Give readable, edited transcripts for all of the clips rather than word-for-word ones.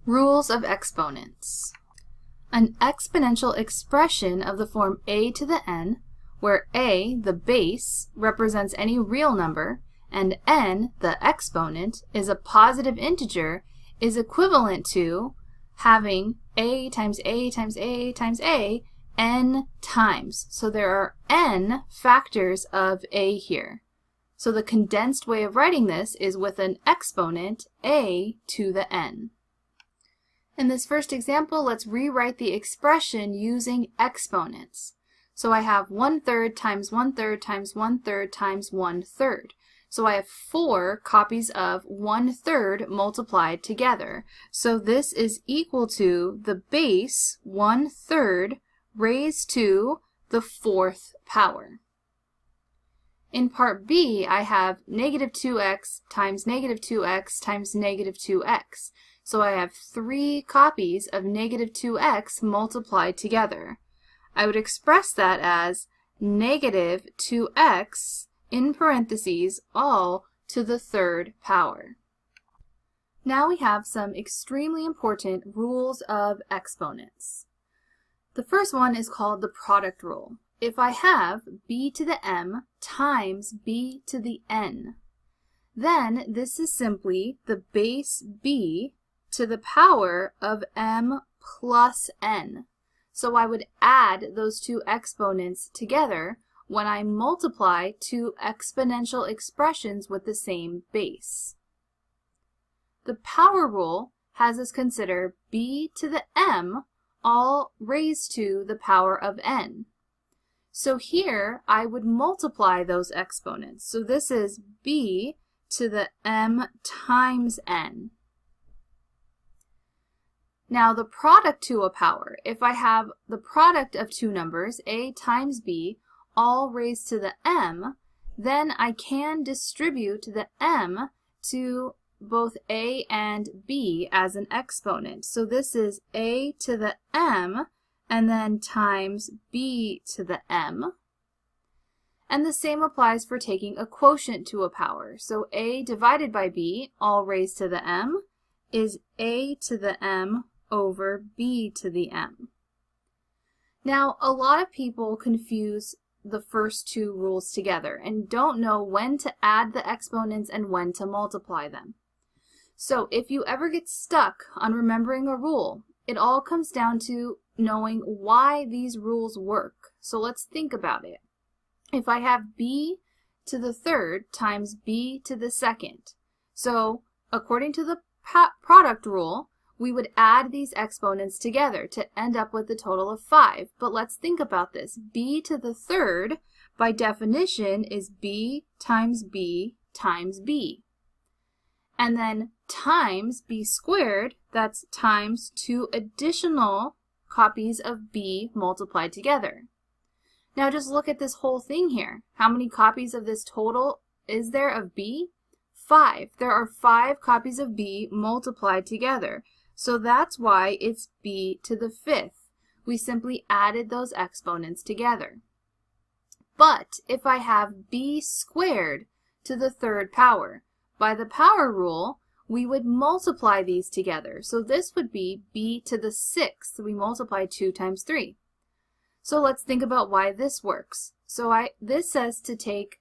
Rules of exponents. An exponential expression of the form a to the n, where a, the base, represents any real number, and n, the exponent, is a positive integer, is equivalent to having a times a times a times a n times. So there are n factors of a here. So the condensed way of writing this is with an exponent a to the n. In this first example, let's rewrite the expression using exponents. So I have 1/3 times 1/3 times 1/3 times 1/3. So I have 4 copies of 1/3 multiplied together. So this is equal to the base 1/3 raised to the 4th power. In part B, I have negative 2x times negative 2x times negative 2x. So I have 3 copies of negative 2x multiplied together. I would express that as negative 2x in parentheses all to the 3rd power. Now we have some extremely important rules of exponents. The first one is called the product rule. If I have b to the m times b to the n, then this is simply the base b to the power of m plus n. So I would add those two exponents together when I multiply two exponential expressions with the same base. The power rule has us consider b to the m all raised to the power of n. So here I would multiply those exponents. So this is b to the m times n. Now the product to a power, if I have the product of two numbers, a times b, all raised to the m, then I can distribute the m to both a and b as an exponent. So this is a to the m and then times b to the m. And the same applies for taking a quotient to a power. So a divided by b, all raised to the m, is a to the m over b to the m. Now, a lot of people confuse the first two rules together and don't know when to add the exponents and when to multiply them. So if you ever get stuck on remembering a rule, it all comes down to knowing why these rules work. So let's think about it. If I have b to the 3rd times b to the 2nd, so according to the product rule, we would add these exponents together to end up with a total of 5. But let's think about this. B to the 3rd, by definition, is b times b times b. And then times b squared, that's times 2 additional copies of b multiplied together. Now just look at this whole thing here. How many copies of this total is there of b? 5. There are 5 copies of b multiplied together. So that's why it's b to the 5th. We simply added those exponents together. But if I have b squared to the 3rd power, by the power rule, we would multiply these together. So this would be b to the 6th. We multiply 2 times 3. So let's think about why this works. So this says to take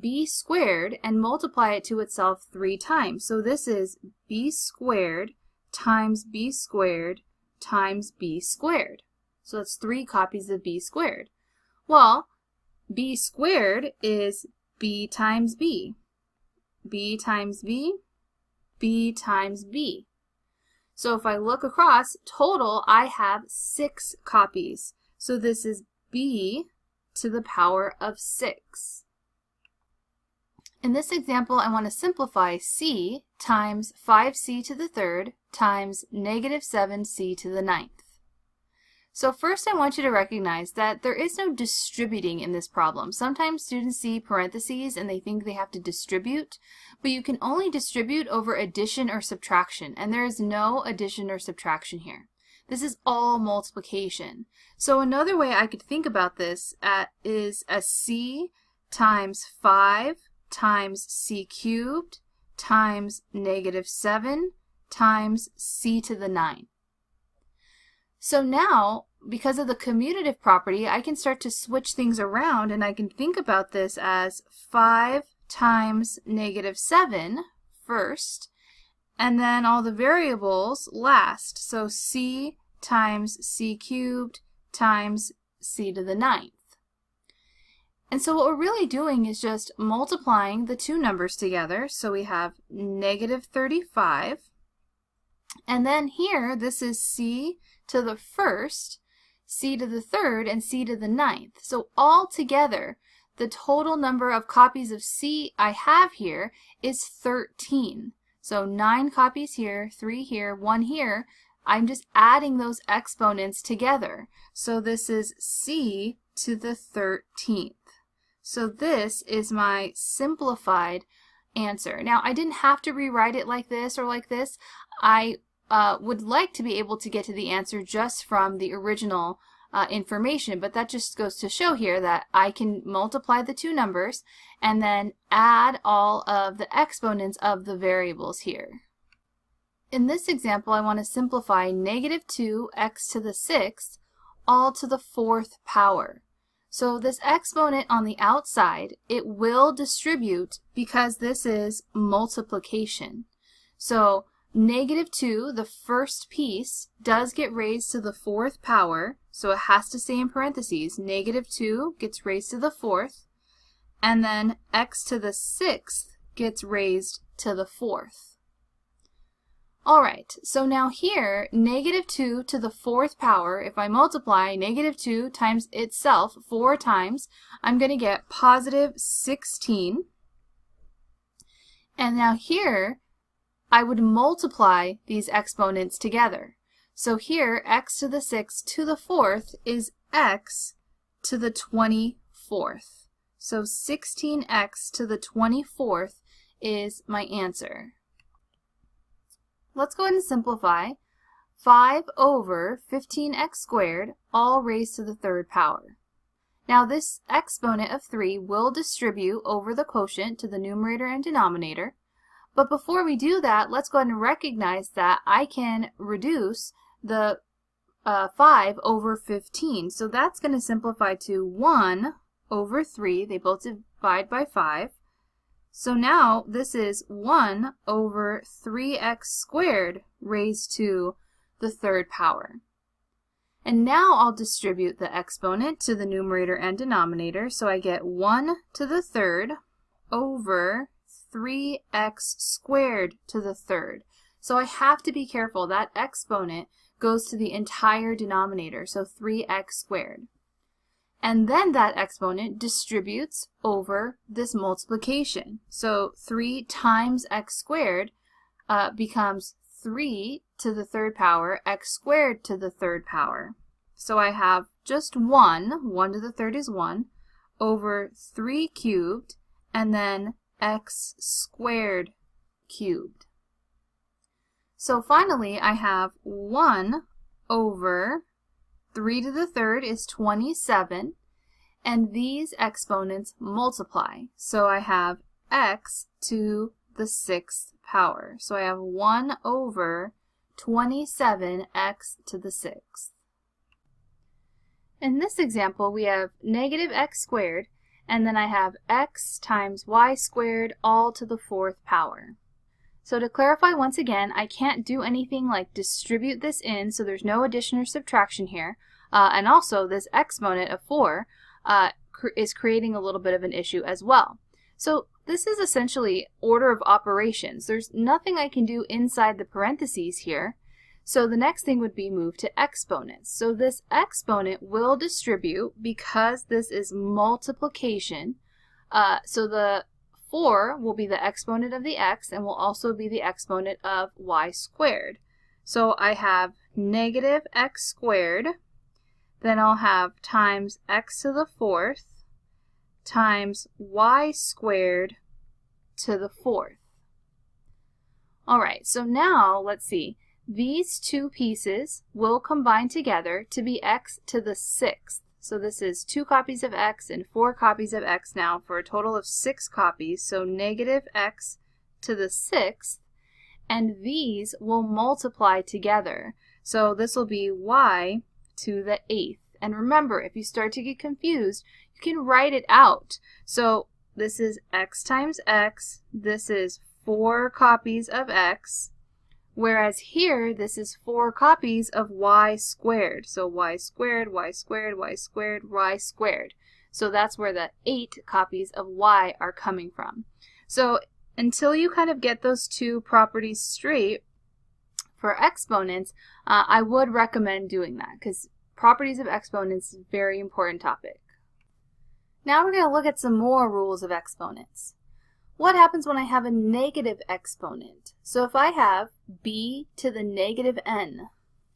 b squared and multiply it to itself 3 times. So this is b squared times b squared times b squared. So that's 3 copies of b squared. Well, b squared is b times b. b times b, b times b. So if I look across, total I have 6 copies. So this is b to the power of 6. In this example, I want to simplify c times 5c to the 3rd times negative 7c to the 9th. So first I want you to recognize that there is no distributing in this problem. Sometimes students see parentheses and they think they have to distribute, but you can only distribute over addition or subtraction, and there is no addition or subtraction here. This is all multiplication. So another way I could think about this is a c times 5 times c cubed times negative 7 times c to the 9. So now, because of the commutative property, I can start to switch things around, and I can think about this as 5 times -7 first, and then all the variables last. So c times c cubed times c to the 9th. And so what we're really doing is just multiplying the two numbers together. So we have -35. And then here, this is c to the first, c to the third, and c to the 9th. So all together, the total number of copies of c I have here is 13. So 9 copies here, 3 here, 1 here. I'm just adding those exponents together. So this is c to the 13th. So this is my simplified answer. Now, I didn't have to rewrite it like this or like this. I would like to be able to get to the answer just from the original information, but that just goes to show here that I can multiply the two numbers and then add all of the exponents of the variables here. In this example, I want to simplify -2x to the 6th all to the 4th power. So this exponent on the outside, it will distribute because this is multiplication. So -2, the first piece, does get raised to the 4th power, so it has to stay in parentheses. -2 gets raised to the 4th, and then x to the 6th gets raised to the 4th. Alright, so now here, -2 to the 4th power, if I multiply -2 times itself 4 times, I'm going to get +16. And now here, I would multiply these exponents together. So here, x to the 6th to the 4th is x to the 24th. So 16x to the 24th is my answer. Let's go ahead and simplify. 5 over 15x squared, all raised to the 3rd power. Now this exponent of 3 will distribute over the quotient to the numerator and denominator. But before we do that, let's go ahead and recognize that I can reduce the 5 over 15. So that's going to simplify to 1 over 3. They both divide by 5. So now this is 1 over 3x squared raised to the 3rd power. And now I'll distribute the exponent to the numerator and denominator. So I get 1 to the 3rd over 3x squared to the 3rd. So I have to be careful. That exponent goes to the entire denominator, so 3x squared. And then that exponent distributes over this multiplication. So 3 times x squared becomes 3 to the 3rd power, x squared to the 3rd power. So I have just 1 to the 3rd is 1, over 3 cubed, and then x squared cubed. So finally, I have 1 over 3 to the 3rd is 27, and these exponents multiply. So I have x to the 6th power. So I have 1 over 27x to the 6th. In this example, we have -x squared, and then I have x times y squared all to the 4th power. So to clarify once again, I can't do anything like distribute this in, so there's no addition or subtraction here. And also this exponent of 4 is creating a little bit of an issue as well. So this is essentially order of operations. There's nothing I can do inside the parentheses here. So the next thing would be move to exponents. So this exponent will distribute because this is multiplication. So the 4 will be the exponent of the x and will also be the exponent of y squared. So I have -x squared, then I'll have times x to the 4th times y squared to the 4th. Alright, so now let's see. These two pieces will combine together to be x to the 6th. So this is 2 copies of x and 4 copies of x now for a total of 6 copies. So -x to the 6th. and these will multiply together. So this will be y to the 8th. And remember, if you start to get confused, you can write it out. So this is x times x. This is 4 copies of x. Whereas here, this is 4 copies of y squared. So y squared, y squared, y squared, y squared. So that's where the 8 copies of y are coming from. So until you kind of get those two properties straight for exponents, I would recommend doing that because properties of exponents is a very important topic. Now we're going to look at some more rules of exponents. What happens when I have a negative exponent? So if I have b to the negative n,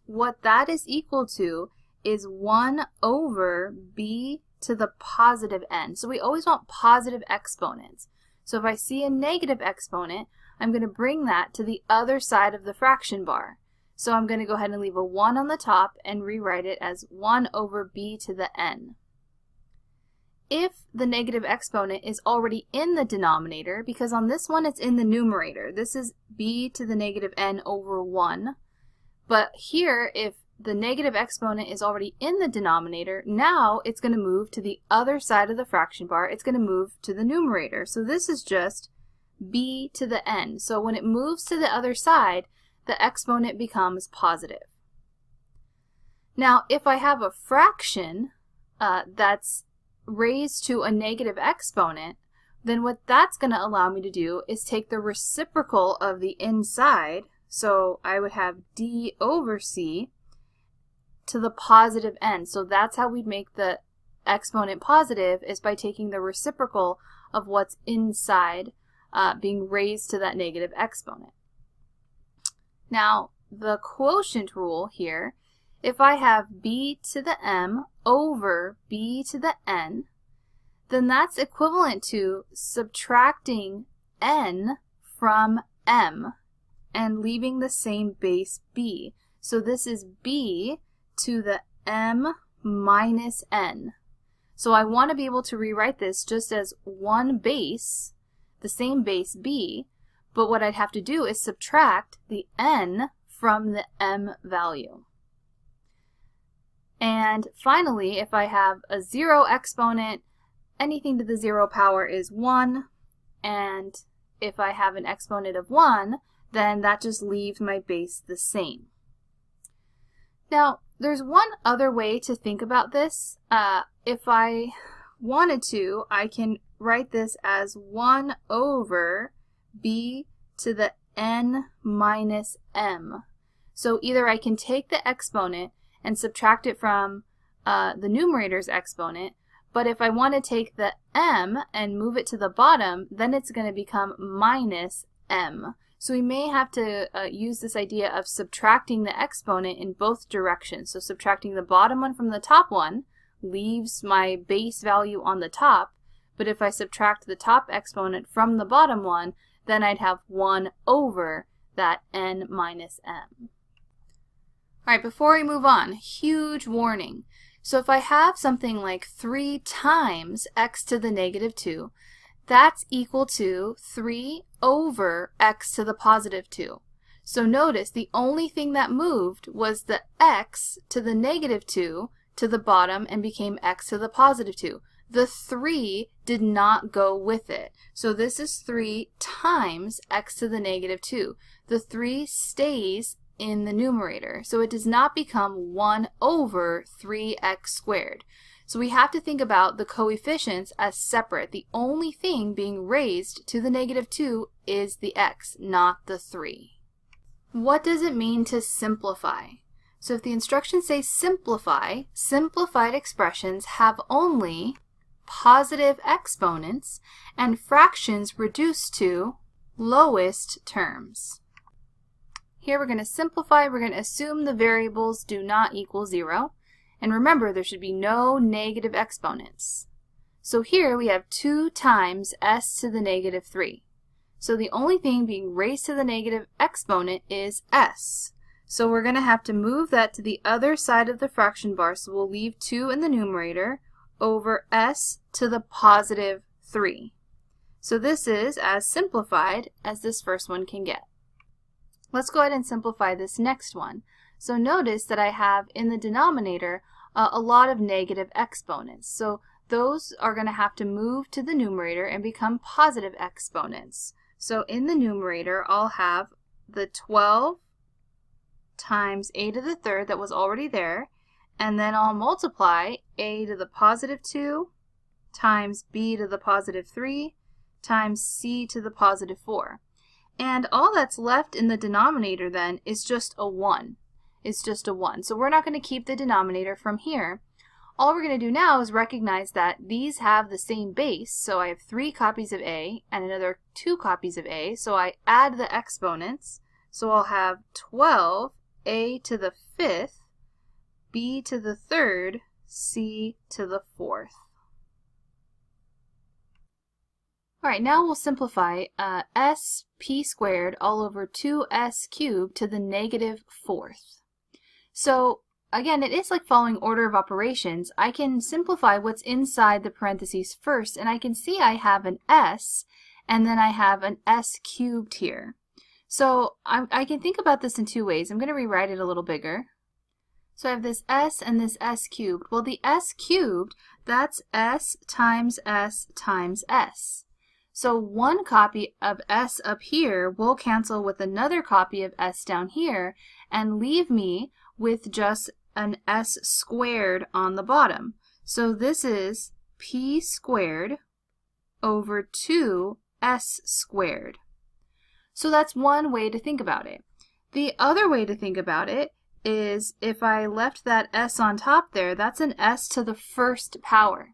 what that is equal to is 1 over b to the positive n. So we always want positive exponents. So if I see a negative exponent, I'm going to bring that to the other side of the fraction bar. So I'm going to go ahead and leave a 1 on the top and rewrite it as 1 over b to the n. If the negative exponent is already in the denominator, because on this one it's in the numerator, this is b to the negative n over 1. But here, if the negative exponent is already in the denominator, now it's going to move to the other side of the fraction bar. It's going to move to the numerator. So this is just b to the n. So when it moves to the other side, the exponent becomes positive. Now, if I have a fraction that's raised to a negative exponent, then what that's going to allow me to do is take the reciprocal of the inside. So I would have d over c to the positive n. So that's how we'd make the exponent positive, is by taking the reciprocal of what's inside being raised to that negative exponent. Now, the quotient rule here, if I have b to the m over b to the n, then that's equivalent to subtracting n from m and leaving the same base b. So this is b to the m minus n. So I want to be able to rewrite this just as one base, the same base b, but what I'd have to do is subtract the n from the m value. And finally, if I have a 0 exponent, anything to the 0 power is 1, and if I have an exponent of 1, then that just leaves my base the same. Now, there's one other way to think about this. If I wanted to, I can write this as 1 over b to the n minus m. So either I can take the exponent and subtract it from the numerator's exponent, but if I want to take the m and move it to the bottom, then it's going to become minus m. So we may have to use this idea of subtracting the exponent in both directions. So subtracting the bottom one from the top one leaves my base value on the top, but if I subtract the top exponent from the bottom one, then I'd have 1 over that n minus m. Alright, before we move on, huge warning. So if I have something like 3 times x to the negative 2, that's equal to 3 over x to the positive 2. So notice the only thing that moved was the x to the negative 2 to the bottom and became x to the positive 2. The 3 did not go with it. So this is 3 times x to the negative 2. The 3 stays in the numerator. So it does not become 1 over 3x squared. So we have to think about the coefficients as separate. The only thing being raised to the negative 2 is the x, not the 3. What does it mean to simplify? So if the instructions say simplify, simplified expressions have only positive exponents and fractions reduced to lowest terms. Here we're going to simplify. We're going to assume the variables do not equal 0. And remember, there should be no negative exponents. So here we have 2 times s to the negative 3. So the only thing being raised to the negative exponent is s. So we're going to have to move that to the other side of the fraction bar. So we'll leave 2 in the numerator over s to the positive 3. So this is as simplified as this first one can get. Let's go ahead and simplify this next one. So notice that I have in the denominator a lot of negative exponents. So those are going to have to move to the numerator and become positive exponents. So in the numerator, I'll have the 12 times a to the third that was already there, and then I'll multiply a to the positive 2 times b to the positive 3 times c to the positive 4. And all that's left in the denominator then is just a 1. It's just a 1. So we're not going to keep the denominator from here. All we're going to do now is recognize that these have the same base. So I have 3 copies of a and another 2 copies of a. So I add the exponents. So I'll have 12 a to the 5th, b to the 3rd, c to the 4th. All right, now we'll simplify s p squared all over 2s cubed to the negative 4th. So again, it is like following order of operations. I can simplify what's inside the parentheses first, and I can see I have an s, and then I have an s cubed here. So I can think about this in 2 ways. I'm going to rewrite it a little bigger. So I have this s and this s cubed. Well, the s cubed, that's s times s times s. So one copy of s up here will cancel with another copy of s down here and leave me with just an s squared on the bottom. So this is p squared over 2s squared. So that's one way to think about it. The other way to think about it is if I left that s on top there, that's an s to the first power.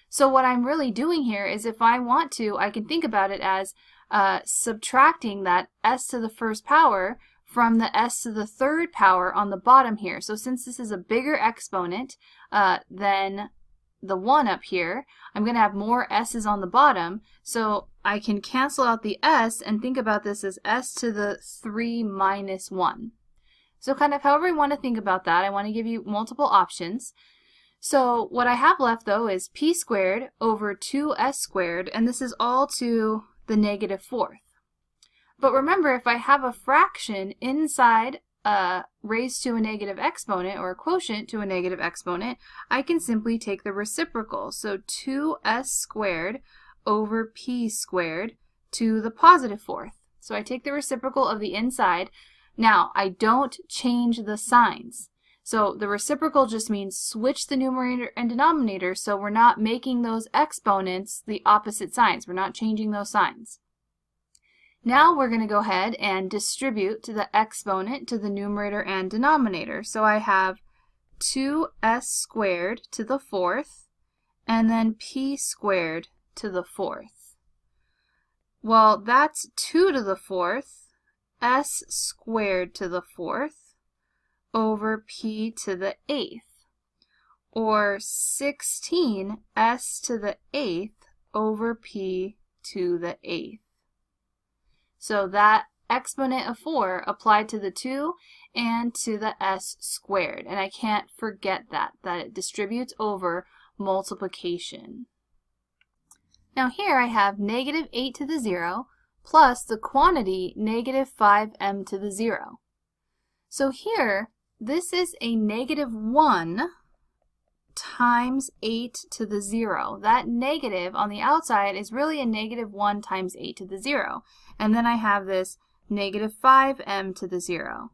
So what I'm really doing here is if I want to, I can think about it as subtracting that s to the first power from the s to the third power on the bottom here. So since this is a bigger exponent than the 1 up here, I'm going to have more s's on the bottom. So I can cancel out the s and think about this as s to the 3 minus 1. So kind of however you want to think about that, I want to give you multiple options. So what I have left though is p squared over 2s squared, and this is all to the negative 4th. But remember, if I have a fraction inside raised to a negative exponent, or a quotient to a negative exponent, I can simply take the reciprocal. So 2s squared over p squared to the positive 4th. So I take the reciprocal of the inside. Now, I don't change the signs. So the reciprocal just means switch the numerator and denominator, so we're not making those exponents the opposite signs. We're not changing those signs. Now we're going to go ahead and distribute to the exponent to the numerator and denominator. So I have 2s squared to the 4th, and then p squared to the 4th. Well, that's 2 to the 4th, s squared to the 4th, over p to the 8th, or 16 s to the 8th over p to the 8th. So that exponent of 4 applied to the 2 and to the s squared. And I can't forget that it distributes over multiplication. Now here I have negative 8 to the 0 plus the quantity negative 5m to the 0. So here, this is a negative 1 times 8 to the 0. That negative on the outside is really a negative 1 times 8 to the 0. And then I have this negative 5m to the 0.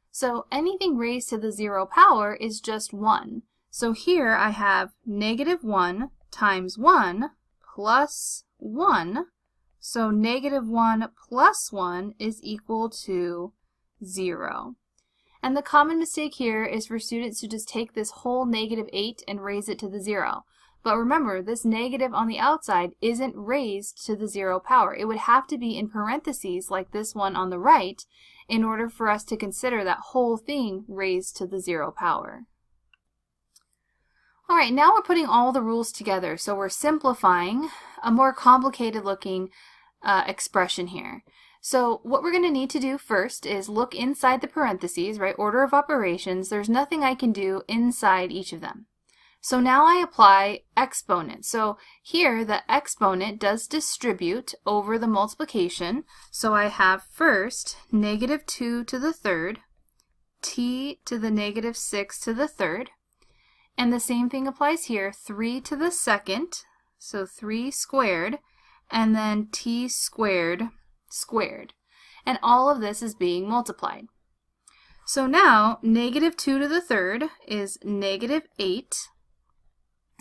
So anything raised to the 0 power is just 1. So here I have negative 1 times 1 plus 1. So negative 1 plus 1 is equal to 0. And the common mistake here is for students to just take this whole negative 8 and raise it to the 0. But remember, this negative on the outside isn't raised to the 0 power. It would have to be in parentheses like this one on the right in order for us to consider that whole thing raised to the 0 power. All right, now we're putting all the rules together. So we're simplifying a more complicated looking expression here. So what we're going to need to do first is look inside the parentheses, right? Order of operations. There's nothing I can do inside each of them. So now I apply exponents. So here the exponent does distribute over the multiplication. So I have first negative 2 to the third, t to the negative 6 to the third. And the same thing applies here, 3 to the second, so 3 squared, and then t squared squared. And all of this is being multiplied. So now negative 2 to the third is negative 8.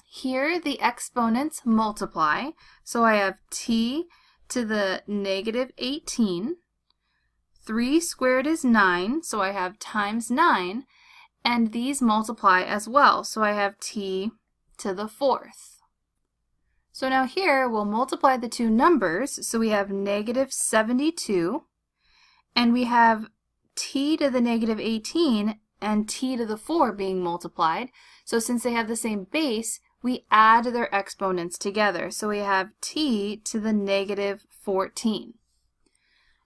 Here the exponents multiply, so I have t to the negative 18. 3 squared is 9, so I have times 9, and these multiply as well, so I have t to the fourth. So now here we'll multiply the two numbers, so we have negative 72, and we have t to the negative 18 and t to the 4 being multiplied. So since they have the same base, we add their exponents together. So we have t to the negative 14.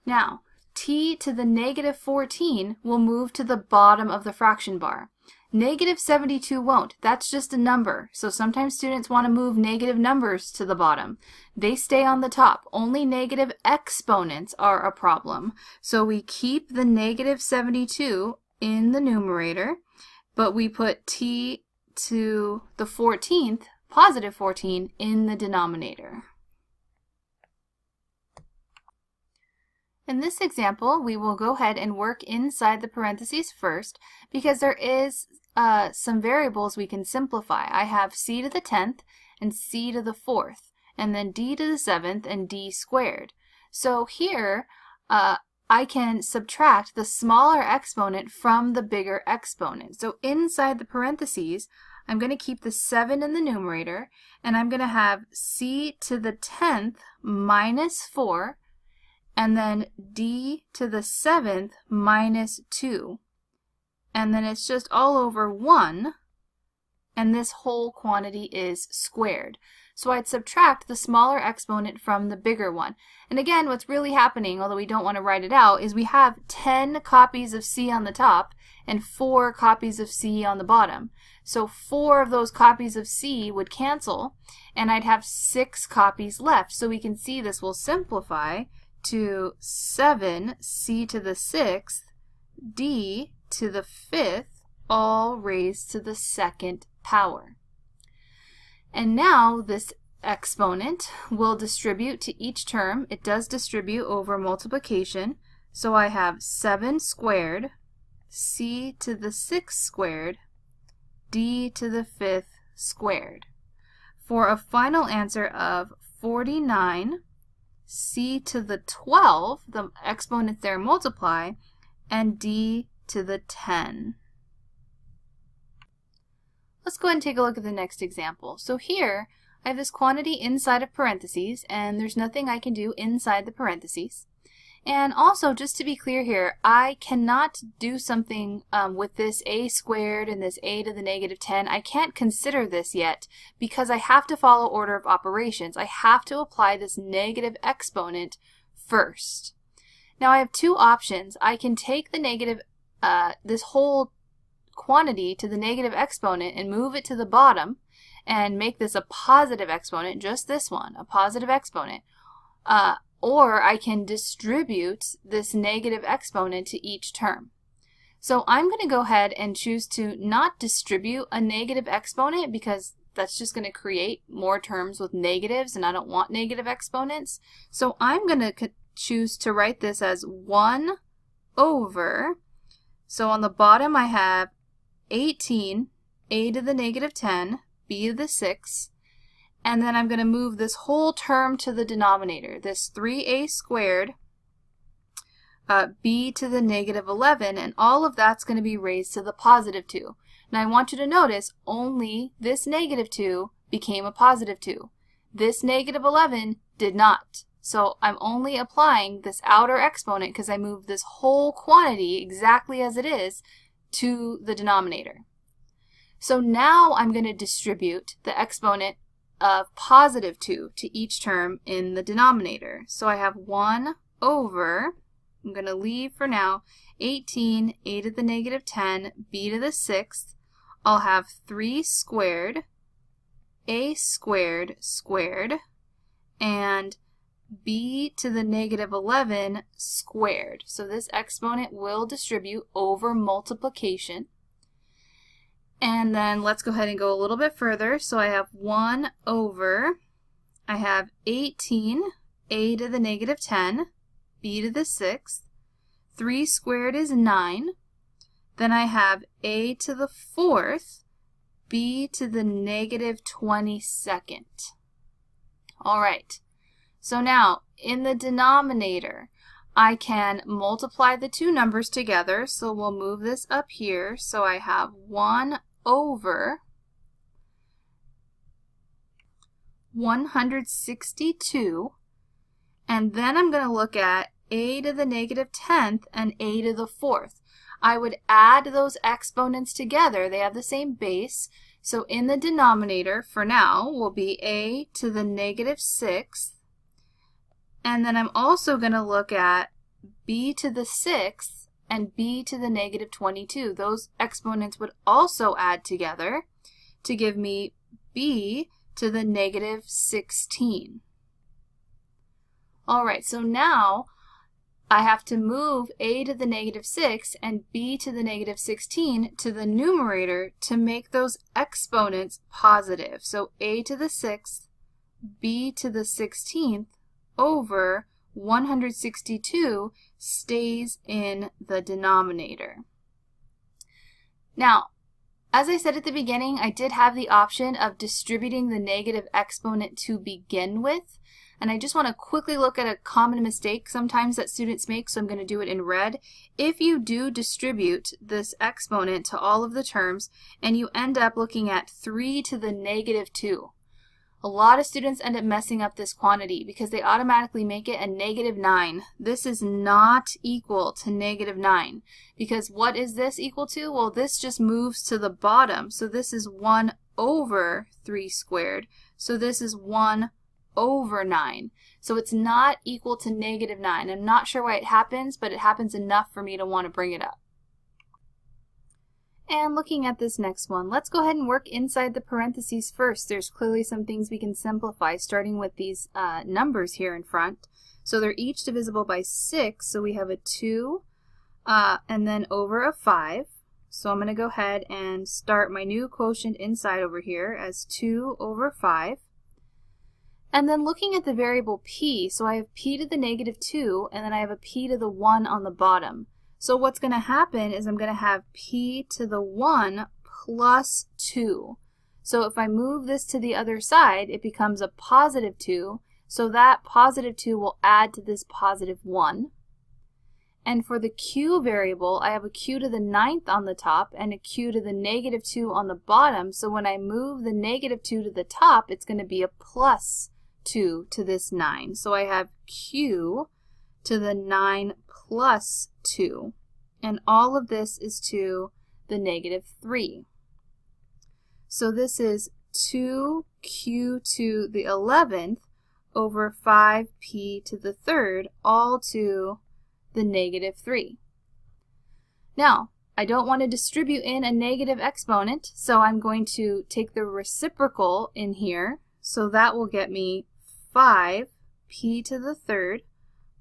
Now, t to the negative 14 will move to the bottom of the fraction bar. Negative 72 won't. That's just a number. So sometimes students want to move negative numbers to the bottom. They stay on the top. Only negative exponents are a problem. So we keep the negative 72 in the numerator, but we put t to the 14th, positive 14, in the denominator. In this example, we will go ahead and work inside the parentheses first because there is some variables we can simplify. I have c to the 10th and c to the 4th, and then d to the 7th and d squared. So here, I can subtract the smaller exponent from the bigger exponent. So inside the parentheses, I'm going to keep the 7 in the numerator, and I'm going to have c to the 10th minus 4, and then d to the 7th minus 2. And then it's just all over 1, and this whole quantity is squared. So I'd subtract the smaller exponent from the bigger one. And again, what's really happening, although we don't want to write it out, is we have 10 copies of c on the top and 4 copies of c on the bottom. So 4 of those copies of c would cancel, and I'd have 6 copies left. So we can see this will simplify to 7c to the 6th, d to the 5th, all raised to the 2nd power. And now this exponent will distribute to each term. It does distribute over multiplication. So I have 7 squared, c to the 6th squared, d to the 5th squared, for a final answer of 49, c to the 12, the exponents there multiply, and d to the 10. Let's go ahead and take a look at the next example. So here, I have this quantity inside of parentheses, and there's nothing I can do inside the parentheses. And also, just to be clear here, I cannot do something with this a squared and this a to the negative 10. I can't consider this yet because I have to follow order of operations. I have to apply this negative exponent first. Now I have two options. I can take the negative, this whole quantity to the negative exponent and move it to the bottom and make this a positive exponent, just this one, a positive exponent. Or I can distribute this negative exponent to each term. So I'm going to go ahead and choose to not distribute a negative exponent because that's just going to create more terms with negatives, and I don't want negative exponents. So I'm going to choose to write this as 1 over, so on the bottom I have 18, a to the negative 10, b to the 6, and then I'm going to move this whole term to the denominator, this 3a squared, b to the negative 11, and all of that's going to be raised to the positive 2. Now I want you to notice only this negative 2 became a positive 2. This negative 11 did not. So I'm only applying this outer exponent because I moved this whole quantity exactly as it is to the denominator. So now I'm going to distribute the exponent of positive 2 to each term in the denominator. So I have 1 over, I'm going to leave for now, 18, a to the negative 10, b to the 6th. I'll have 3 squared, a squared squared, and b to the negative 11 squared. So this exponent will distribute over multiplication. And then let's go ahead and go a little bit further. So I have 1 over, I have 18, a to the negative 10, b to the 6th. 3 squared is 9. Then I have a to the 4th, b to the negative 22nd. All right. So now, in the denominator, I can multiply the two numbers together. So we'll move this up here. So I have 1 over 162. And then I'm going to look at a to the negative 10th and a to the 4th. I would add those exponents together. They have the same base. So in the denominator, for now, will be a to the negative 6th. And then I'm also going to look at b to the 6th and b to the negative 22. Those exponents would also add together to give me b to the negative 16. All right, so now I have to move a to the negative 6 and b to the negative 16 to the numerator to make those exponents positive. So a to the 6th, b to the 16th over 162 stays in the denominator. Now, as I said at the beginning, I did have the option of distributing the negative exponent to begin with. And I just want to quickly look at a common mistake sometimes that students make, so I'm going to do it in red. If you do distribute this exponent to all of the terms and you end up looking at 3 to the negative 2, a lot of students end up messing up this quantity because they automatically make it a negative 9. This is not equal to negative 9 because what is this equal to? Well, this just moves to the bottom. So this is 1 over 3 squared. So this is 1 over 9. So it's not equal to negative 9. I'm not sure why it happens, but it happens enough for me to want to bring it up. And looking at this next one, let's go ahead and work inside the parentheses first. There's clearly some things we can simplify, starting with these numbers here in front. So they're each divisible by 6, so we have a 2 and then over a 5. So I'm going to go ahead and start my new quotient inside over here as 2 over 5. And then looking at the variable p, so I have p to the negative 2, and then I have a p to the 1 on the bottom. So what's going to happen is I'm going to have p to the 1 plus 2. So if I move this to the other side, it becomes a positive 2. So that positive 2 will add to this positive 1. And for the q variable, I have a q to the 9th on the top and a q to the negative 2 on the bottom. So when I move the negative 2 to the top, it's going to be a plus 2 to this 9. So I have q to the 9 plus 2. And all of this is to the negative 3. So this is 2q to the 11th over 5p to the 3rd, all to the negative 3. Now, I don't want to distribute in a negative exponent, so I'm going to take the reciprocal in here. So that will get me 5p to the 3rd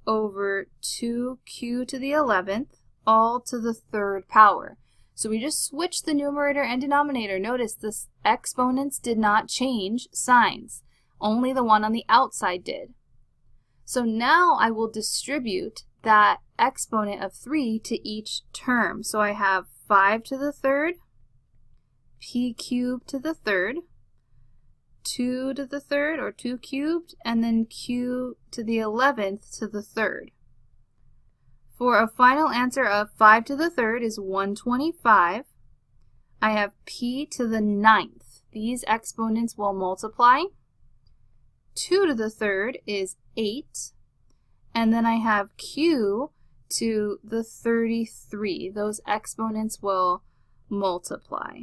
over 2q to the 11th, all to the 3rd power. So we just switched the numerator and denominator. Notice the exponents did not change signs. Only the one on the outside did. So now I will distribute that exponent of 3 to each term. So I have 5 to the 3rd, p cubed to the 3rd, 2 to the 3rd, or 2 cubed, and then q to the 11th to the 3rd. For a final answer of 5 to the 3rd is 125. I have p to the 9th. These exponents will multiply. 2 to the 3rd is 8. And then I have q to the 33. Those exponents will multiply.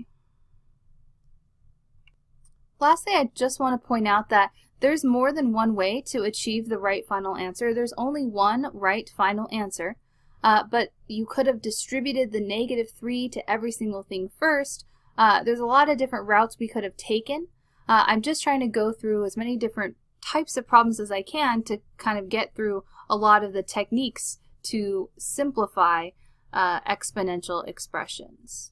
Lastly, I just want to point out that there's more than one way to achieve the right final answer. There's only one right final answer, but you could have distributed the negative 3 to every single thing first, There's a lot of different routes we could have taken. I'm just trying to go through as many different types of problems as I can to kind of get through a lot of the techniques to simplify exponential expressions.